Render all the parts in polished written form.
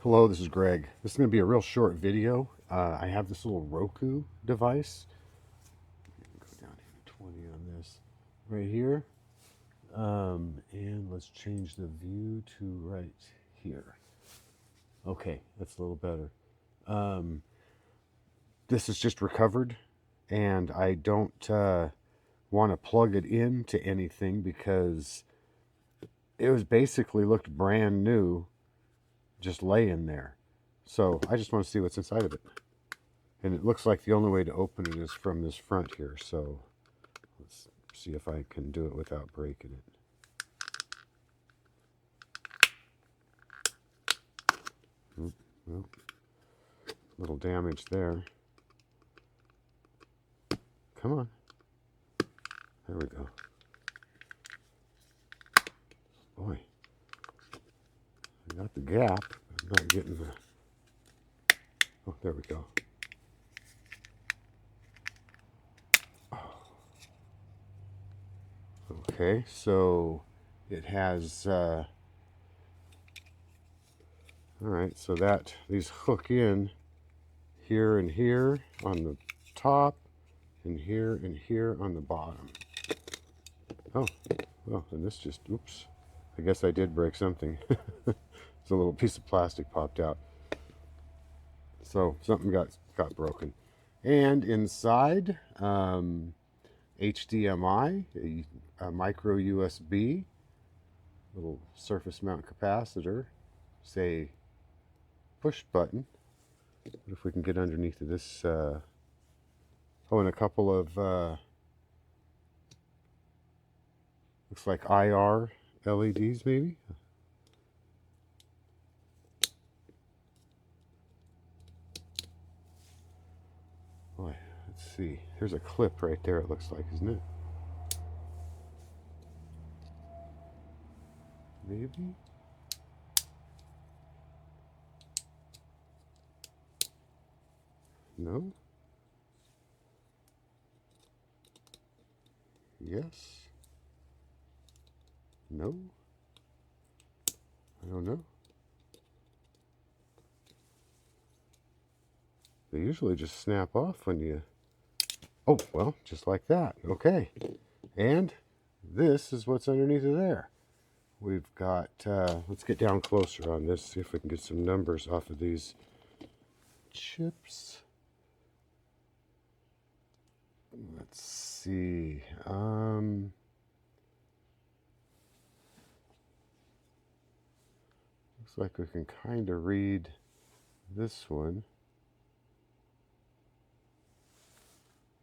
Hello, this is Greg. This is going to be a real short video. I have this little Roku device. Go down here to 20 on this right here. And let's change the view to right here. Okay, that's a little better. This is just recovered, and I don't want to plug it into anything because it was basically looked brand new just laying there. So I just want to see what's inside of it. And it looks like the only way to open it is from this front here. So let's see if I can do it without breaking it. Well, little damage there. Come on. There we go. Boy. I got the gap. I'm not getting the... Oh, there we go. Okay, so it has... all right, so that these hook in here and here on the top, and here on the bottom. Oh, well, and this just, oops. I guess I did break something. It's a little piece of plastic popped out. So something got broken. And inside, HDMI, a micro USB, little surface mount capacitor, say push button. What if we can get underneath of this? Oh, and a couple of looks like IR LEDs maybe. Boy, let's see. There's a clip right there. It looks like, isn't it? Maybe. No. Yes. No. I don't know. They usually just snap off when you... Oh, well, just like that. Okay. And this is what's underneath of there. We've got... let's get down closer on this, see if we can get some numbers off of these chips. Let's see. Looks like we can kind of read this one.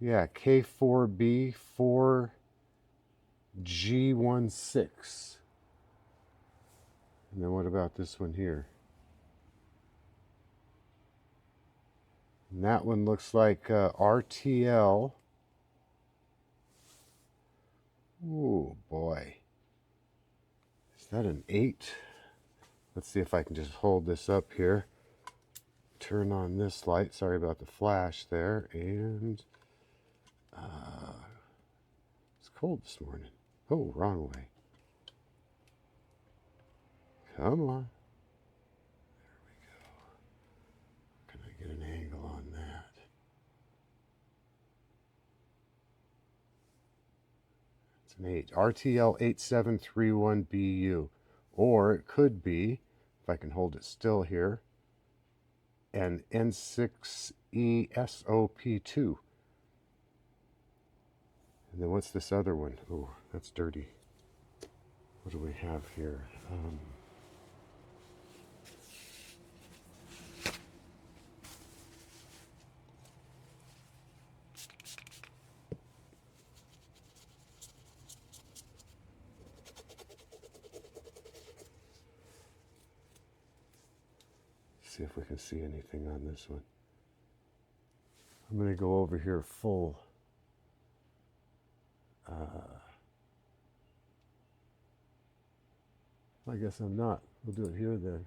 Yeah, K4B 4G16. And then what about this one here? And that one looks like RTL. Oh boy. Is that an 8? Let's see if I can just hold this up here. Turn on this light. Sorry about the flash there. And it's cold this morning. Oh, wrong way. Come on. There we go. Can I get an angle on that? It's an 8. RTL 8731BU. Or it could be, if I can hold it still here, an N6ESOP2. And then what's this other one? Oh, that's dirty. What do we have here? See if we can see anything on this one. I'm going to go over here full. I guess I'm not. We'll do it here then.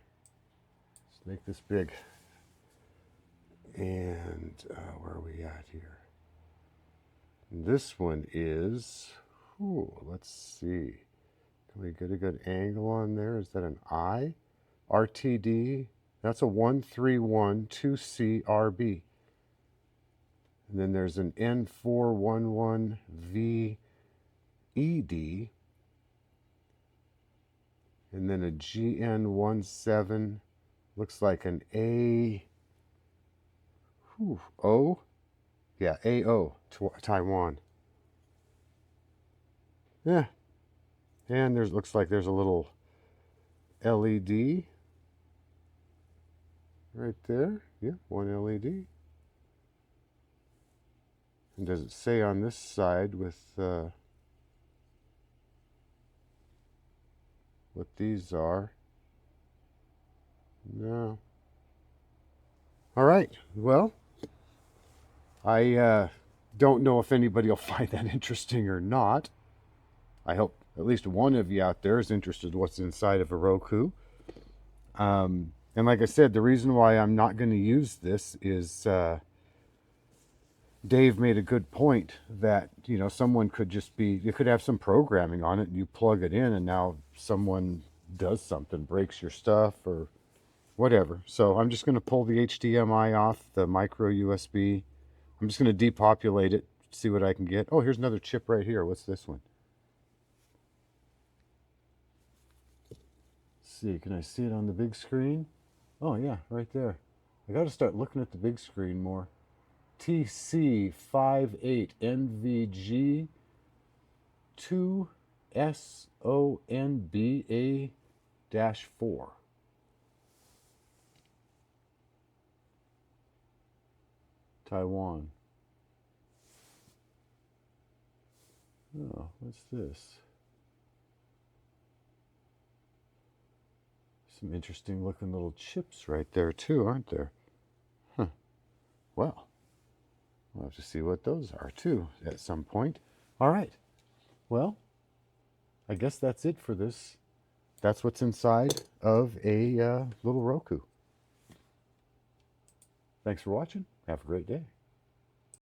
Let's make this big. And where are we at here? And this one is, let's see. Can we get a good angle on there? Is that an I? RTD That's a 1312CRB. And then there's an N411VED. And then a GN17. Looks like an O. Yeah, AO, Taiwan. Yeah. And looks like there's a little LED right there. Yeah, one LED. And does it say on this side with what these are? No. All right. Well, I don't know if anybody will find that interesting or not. I hope at least one of you out there is interested in what's inside of a Roku. And like I said, the reason why I'm not going to use this is Dave made a good point that, you know, someone could just be, you could have some programming on it and you plug it in and now someone does something, breaks your stuff or whatever. So I'm just going to pull the HDMI off the micro USB. I'm just going to depopulate it, see what I can get. Oh, here's another chip right here. What's this one? Let's see, can I see it on the big screen? Oh yeah, right there. I got to start looking at the big screen more. TC58NVG 2SONBA-4. Taiwan. Oh, what's this? Some interesting looking little chips right there too, aren't there? Huh. Well, we'll have to see what those are too at some point. All right. Well, I guess that's it for this. That's what's inside of a little Roku. Thanks for watching. Have a great day.